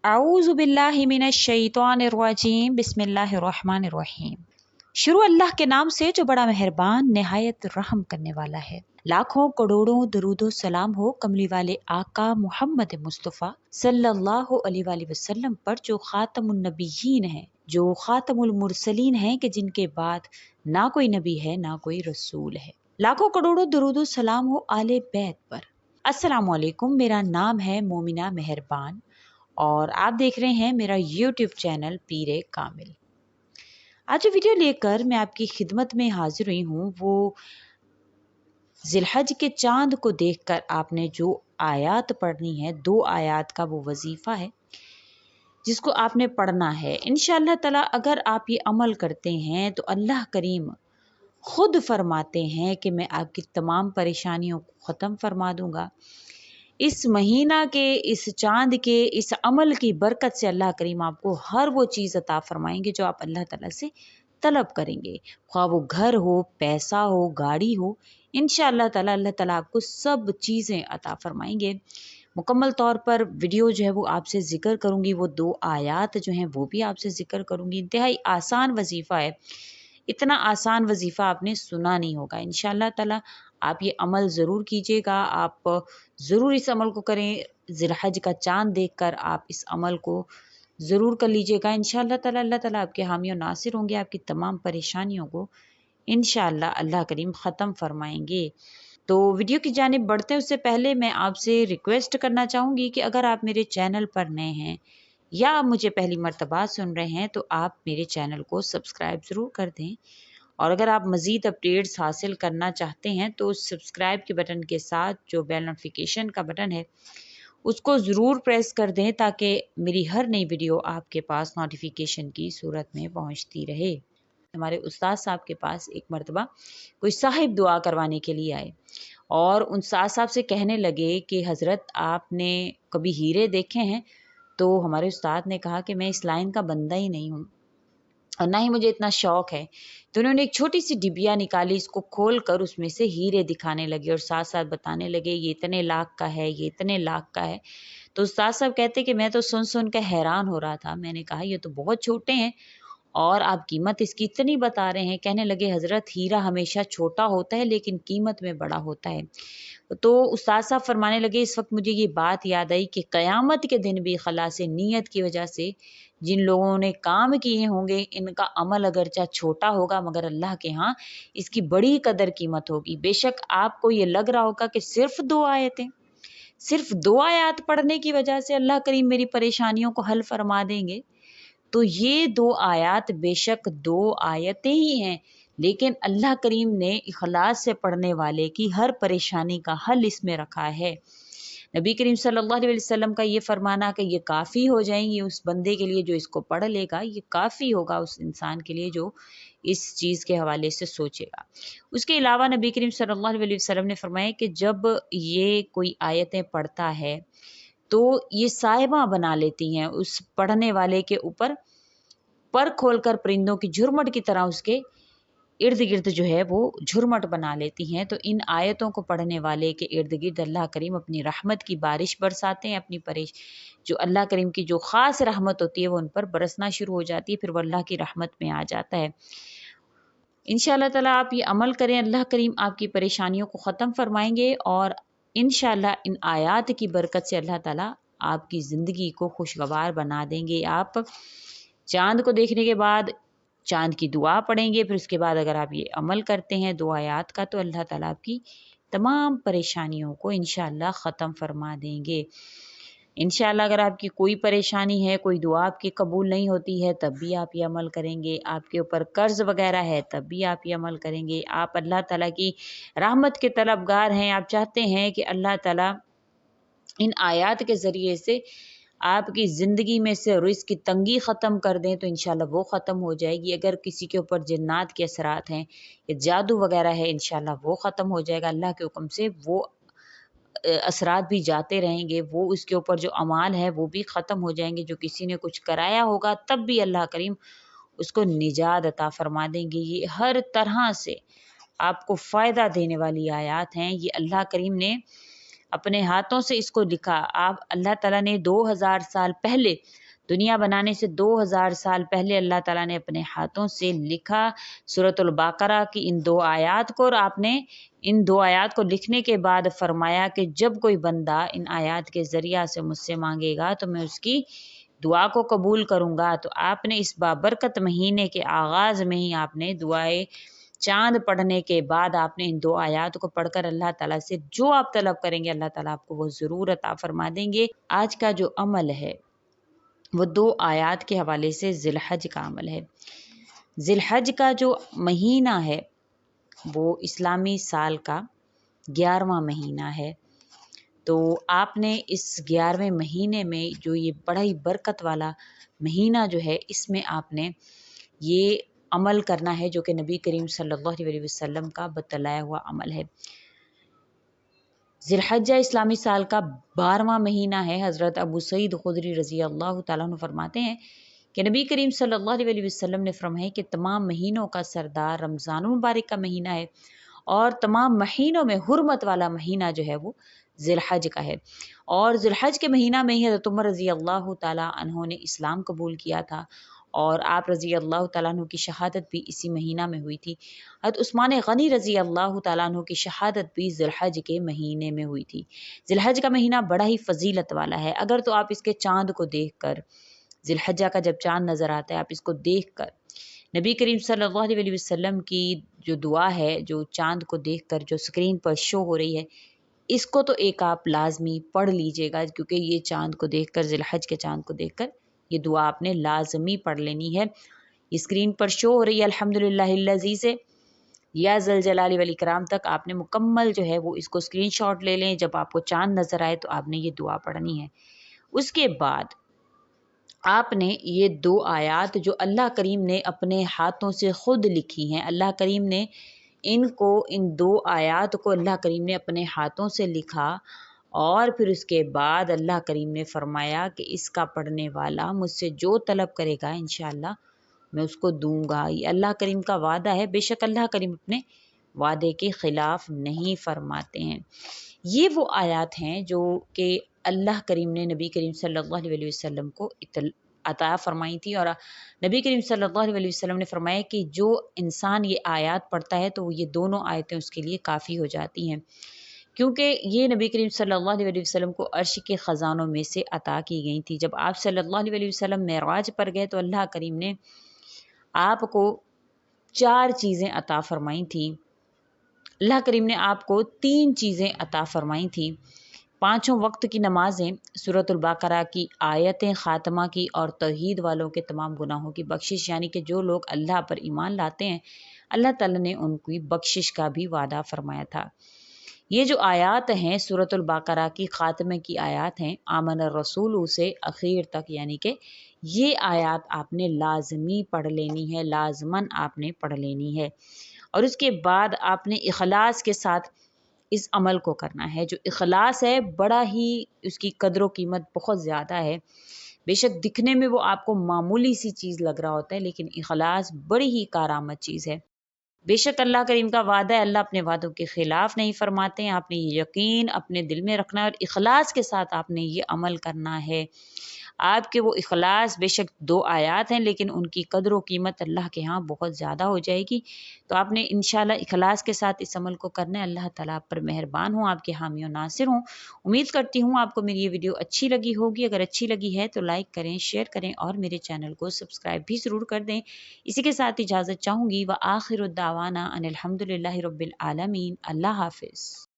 आऊज़ु बिल्लाहि मिनश शैतानिर रजीम बिस्मिल्लाहिर्रहमानिर रहीम। शुरू अल्लाह के नाम से जो बड़ा मेहरबान निहायत रहम करने वाला है। लाखों करोड़ों दरूदो सलाम हो कमली वाले आका मोहम्मद मुस्तफ़ा सल्लल्लाहु अलैहि वसल्लम पर, जो खातमुन नबिय्यीन है, जो खातमुल मुरसलीन है, कि जिनके बाद ना कोई नबी है ना कोई रसूल है। लाखों करोड़ों दरूदो सलाम हो आले बैत पर। अस्सलामु अलैकुम, मेरा नाम है मोमिना मेहरबान और आप देख रहे हैं मेरा यूट्यूब चैनल पीरे कामिल। आज जो वीडियो लेकर मैं आपकी खिदमत में हाजिर हुई हूँ वो जिलहज के चांद को देखकर आपने जो आयात पढ़नी है, 2 आयात का वो वजीफा है जिसको आपने पढ़ना है। इंशाअल्लाह ताला अगर आप ये अमल करते हैं तो अल्लाह करीम खुद फरमाते हैं कि मैं आपकी तमाम परेशानियों को ख़त्म फरमा दूंगा। इस महीना के, इस चांद के, इस अमल की बरकत से अल्लाह करीम आपको हर वो चीज़ अता फरमाएंगे जो आप अल्लाह ताला से तलब करेंगे, ख्वाह वो घर हो, पैसा हो, गाड़ी हो। इंशाअल्लाह ताला अल्लाह ताला आपको सब चीज़ें अता फरमाएंगे। मुकम्मल तौर पर वीडियो जो है वो आपसे ज़िक्र करूँगी, वो 2 आयात जो हैं वो भी आपसे ज़िक्र करूँगी। इंतहाई आसान वजीफ़ा है, इतना आसान वजीफ़ा आपने सुना नहीं होगा। इंशाअल्लाह ताला आप ये अमल ज़रूर कीजिएगा, आप ज़रूर इस अमल को करें। ज़िलहज का चाँद देखकर आप इस अमल को ज़रूर कर लीजिएगा। इंशाअल्लाह ताला अल्लाह ताला आपके हामी और नासिर होंगे, आपकी तमाम परेशानियों को इंशाअल्लाह अल्लाह करीम ख़त्म फरमाएंगे। तो वीडियो की जानिब बढ़ते हैं उससे पहले मैं आपसे रिक्वेस्ट करना चाहूँगी कि अगर आप मेरे चैनल पर नए हैं या आप मुझे पहली मर्तबा सुन रहे हैं तो आप मेरे चैनल को सब्सक्राइब ज़रूर कर दें, और अगर आप मज़ीद अपडेट्स हासिल करना चाहते हैं तो सब्सक्राइब के बटन के साथ जो बेल नोटिफिकेशन का बटन है उसको ज़रूर प्रेस कर दें ताकि मेरी हर नई वीडियो आपके पास नोटिफिकेशन की सूरत में पहुंचती रहे। हमारे उस्ताद साहब के पास एक मर्तबा कोई साहिब दुआ करवाने के लिए आए और उन उस्ताद साहब से कहने लगे कि हज़रत आपने कभी हीरे देखे हैं? तो हमारे उस्ताद ने कहा कि मैं इस लाइन का बंदा ही नहीं हूँ और ना ही मुझे इतना शौक है। तो उन्होंने एक छोटी सी डिबिया निकाली, इसको खोल कर उसमें से हीरे दिखाने लगे और साथ साथ बताने लगे ये इतने लाख का है, ये इतने लाख का है। तो उस्ताद साहब कहते कि मैं तो सुन सुन कर हैरान हो रहा था। मैंने कहा ये तो बहुत छोटे हैं और आप कीमत इसकी इतनी बता रहे हैं। कहने लगे हज़रत हीरा हमेशा छोटा होता है लेकिन कीमत में बड़ा होता है। तो उस्ताद साहब फरमाने लगे इस वक्त मुझे ये बात याद आई कि क़यामत के दिन भी खलासे नीयत की वजह से जिन लोगों ने काम किए होंगे इनका अमल अगरचा छोटा होगा मगर अल्लाह के यहाँ इसकी बड़ी कदर कीमत होगी। बेशक आपको ये लग रहा होगा कि सिर्फ 2 आयत पढ़ने की वजह से अल्लाह करीम मेरी परेशानियों को हल फरमा देंगे। तो ये 2 आयत बेशक 2 आयतें ही हैं, लेकिन अल्लाह करीम ने इखलास से पढ़ने वाले की हर परेशानी का हल इसमें रखा है। नबी करीम सल्लल्लाहु अलैहि वसल्लम का ये फरमाना कि ये काफ़ी हो जाएंगी उस बंदे के लिए जो इसको पढ़ लेगा, ये काफ़ी होगा उस इंसान के लिए जो इस चीज़ के हवाले से सोचेगा। उसके अलावा नबी करीम सल्लल्लाहु अलैहि वसल्लम ने फरमाया कि जब ये कोई आयतें पढ़ता है तो ये साहिबा बना लेती हैं उस पढ़ने वाले के ऊपर, पर खोलकर परिंदों की झुरमुट की तरह उसके इर्द गिर्द जो है वो झुरमुट बना लेती हैं। तो इन आयतों को पढ़ने वाले के इर्द गिर्द अल्लाह करीम अपनी रहमत की बारिश बरसाते हैं। अपनी जो अल्लाह करीम की जो ख़ास रहमत होती है वो उन पर बरसना शुरू हो जाती है, फिर वो अल्लाह की रहमत में आ जाता है। इंशाअल्लाह ताला आप ये अमल करें, अल्लाह करीम आपकी परेशानियों को ख़त्म फरमाएंगे और इंशाअल्लाह इन आयात की बरकत से अल्लाह ताला आपकी ज़िंदगी को खुशगवार बना देंगे। आप चाँद को देखने के बाद चाँद की दुआ पढ़ेंगे, फिर उसके बाद अगर आप ये अमल करते हैं 2 आयात का तो अल्लाह ताला आपकी तमाम परेशानियों को इंशाअल्लाह ख़त्म फरमा देंगे। इंशाअल्लाह अगर आपकी कोई परेशानी है, कोई दुआ आपकी कबूल नहीं होती है तब भी आप ये अमल करेंगे, आपके ऊपर कर्ज़ वग़ैरह है तब भी आप ये अमल करेंगे, आप अल्लाह ताला की रहमत के तलबगार हैं, आप चाहते हैं कि अल्लाह ताला इन आयात के ज़रिए से आपकी ज़िंदगी में से रिज़्क़ की तंगी ख़त्म कर दें तो इंशाअल्लाह वो ख़त्म हो जाएगी। अगर किसी के ऊपर जिन्नात के असरात हैं या जादू वग़ैरह है इंशाअल्लाह वो ख़त्म हो जाएगा। अल्लाह के हुक्म से वो असरात भी जाते रहेंगे, वो उसके ऊपर जो अमाल है वो भी ख़त्म हो जाएंगे। जो किसी ने कुछ कराया होगा तब भी अल्लाह करीम उसको निजात अता फरमा देंगे। ये हर तरह से आपको फ़ायदा देने वाली आयात हैं। ये अल्लाह करीम ने اپنے ہاتھوں سے اس کو لکھا. آپ اللہ تعالیٰ نے 2000 سال پہلے، دنیا بنانے سے 2000 سال پہلے اللہ تعالیٰ نے اپنے ہاتھوں سے لکھا سورۃ البقرہ کی ان 2 آیات کو، اور آپ نے ان 2 آیات کو لکھنے کے بعد فرمایا کہ جب کوئی بندہ ان آیات کے ذریعہ سے مجھ سے مانگے گا تو میں اس کی دعا کو قبول کروں گا. تو آپ نے اس بابرکت مہینے کے آغاز میں ہی آپ نے دعائے چاند پڑھنے کے بعد آپ نے ان 2 آیات کو پڑھ کر اللہ تعالیٰ سے جو آپ طلب کریں گے اللہ تعالیٰ آپ کو وہ ضرور عطا فرما دیں گے. آج کا جو عمل ہے وہ 2 آیات کے حوالے سے ذی الحج کا عمل ہے. ذی الحج کا جو مہینہ ہے وہ اسلامی سال کا 11واں مہینہ ہے. تو آپ نے اس 11ویں مہینے میں جو یہ بڑا ہی برکت والا مہینہ جو ہے، اس میں آپ نے یہ عمل کرنا ہے جو کہ نبی کریم صلی اللہ علیہ وسلم کا بتلایا ہوا عمل ہے. ذی الحجہ اسلامی سال کا 12واں مہینہ ہے. حضرت ابو سعید خدری رضی اللہ تعالیٰ عنہ فرماتے ہیں کہ نبی کریم صلی اللہ علیہ وسلم نے فرمایا کہ تمام مہینوں کا سردار رمضان المبارک کا مہینہ ہے، اور تمام مہینوں میں حرمت والا مہینہ جو ہے وہ ذی الحج کا ہے. اور ذی الحج کے مہینہ میں ہی حضرت عمر رضی اللہ تعالیٰ عنہ نے اسلام قبول کیا تھا، اور آپ رضی اللہ تعالیٰ عنہ کی شہادت بھی اسی مہینہ میں ہوئی تھی. حضرت عثمان غنی رضی اللہ تعالیٰ عنہ کی شہادت بھی ذی الحج کے مہینے میں ہوئی تھی. ذی الحج کا مہینہ بڑا ہی فضیلت والا ہے. اگر تو آپ اس کے چاند کو دیکھ کر، ذی الحجہ کا جب چاند نظر آتا ہے، آپ اس کو دیکھ کر نبی کریم صلی اللہ علیہ وسلم کی جو دعا ہے، جو چاند کو دیکھ کر جو اسکرین پر شو ہو رہی ہے، اس کو تو ایک آپ لازمی پڑھ لیجئے گا، کیونکہ یہ چاند کو دیکھ کر، ذی الحج کے چاند کو دیکھ کر یہ دعا آپ نے لازمی پڑھ لینی ہے. اسکرین پر شو ہو رہی ہے الحمدللہ الذی سے یا ذل جلال والاکرام تک آپ نے مکمل جو ہے وہ اس کو اسکرین شاٹ لے لیں. جب آپ کو چاند نظر آئے تو آپ نے یہ دعا پڑھنی ہے. اس کے بعد آپ نے یہ 2 آیات جو اللہ کریم نے اپنے ہاتھوں سے خود لکھی ہیں، اللہ کریم نے ان 2 آیات کو اللہ کریم نے اپنے ہاتھوں سے لکھا، اور پھر اس کے بعد اللہ کریم نے فرمایا کہ اس کا پڑھنے والا مجھ سے جو طلب کرے گا انشاءاللہ میں اس کو دوں گا. یہ اللہ کریم کا وعدہ ہے. بے شک اللہ کریم اپنے وعدے کے خلاف نہیں فرماتے ہیں. یہ وہ آیات ہیں جو کہ اللہ کریم نے نبی کریم صلی اللہ علیہ وسلم کو عطا فرمائی تھی، اور نبی کریم صلی اللہ علیہ وسلم نے فرمایا کہ جو انسان یہ آیات پڑھتا ہے تو یہ دونوں آیتیں اس کے لیے کافی ہو جاتی ہیں، کیونکہ یہ نبی کریم صلی اللہ علیہ وسلم کو عرش کے خزانوں میں سے عطا کی گئی تھی. جب آپ صلی اللہ علیہ وسلم معراج پر گئے تو اللہ کریم نے آپ کو 4 چیزیں عطا فرمائی تھیں. اللہ کریم نے آپ کو 3 چیزیں عطا فرمائی تھیں: 5 وقت کی نمازیں، سورۃ البقرہ کی آیتیں خاتمہ کی، اور توحید والوں کے تمام گناہوں کی بخشش. یعنی کہ جو لوگ اللہ پر ایمان لاتے ہیں اللہ تعالیٰ نے ان کی بخشش کا بھی وعدہ فرمایا تھا. یہ جو آیات ہیں سورۃ البقرہ کی خاتمے کی آیات ہیں، آمن الرسول سے اخیر تک، یعنی کہ یہ آیات آپ نے لازمی پڑھ لینی ہے، لازماً آپ نے پڑھ لینی ہے. اور اس کے بعد آپ نے اخلاص کے ساتھ اس عمل کو کرنا ہے. جو اخلاص ہے بڑا ہی اس کی قدر و قیمت بہت زیادہ ہے. بے شک دکھنے میں وہ آپ کو معمولی سی چیز لگ رہا ہوتا ہے، لیکن اخلاص بڑی ہی کارآمد چیز ہے. بے شک اللہ کریم کا وعدہ ہے، اللہ اپنے وعدوں کے خلاف نہیں فرماتے ہیں. آپ نے یہ یقین اپنے دل میں رکھنا ہے اور اخلاص کے ساتھ آپ نے یہ عمل کرنا ہے. آپ کے وہ اخلاص بے شک 2 آیات ہیں، لیکن ان کی قدر و قیمت اللہ کے ہاں بہت زیادہ ہو جائے گی. تو آپ نے انشاءاللہ اخلاص کے ساتھ اس عمل کو کرنا ہے. اللہ تعالیٰ آپ پر مہربان ہوں، آپ کے حامی و ناصر ہوں. امید کرتی ہوں آپ کو میری یہ ویڈیو اچھی لگی ہوگی. اگر اچھی لگی ہے تو لائک کریں، شیئر کریں، اور میرے چینل کو سبسکرائب بھی ضرور کر دیں. اسی کے ساتھ اجازت چاہوں گی. وآخر الدعوانا ان الحمدللہ رب العالمین. اللہ حافظ.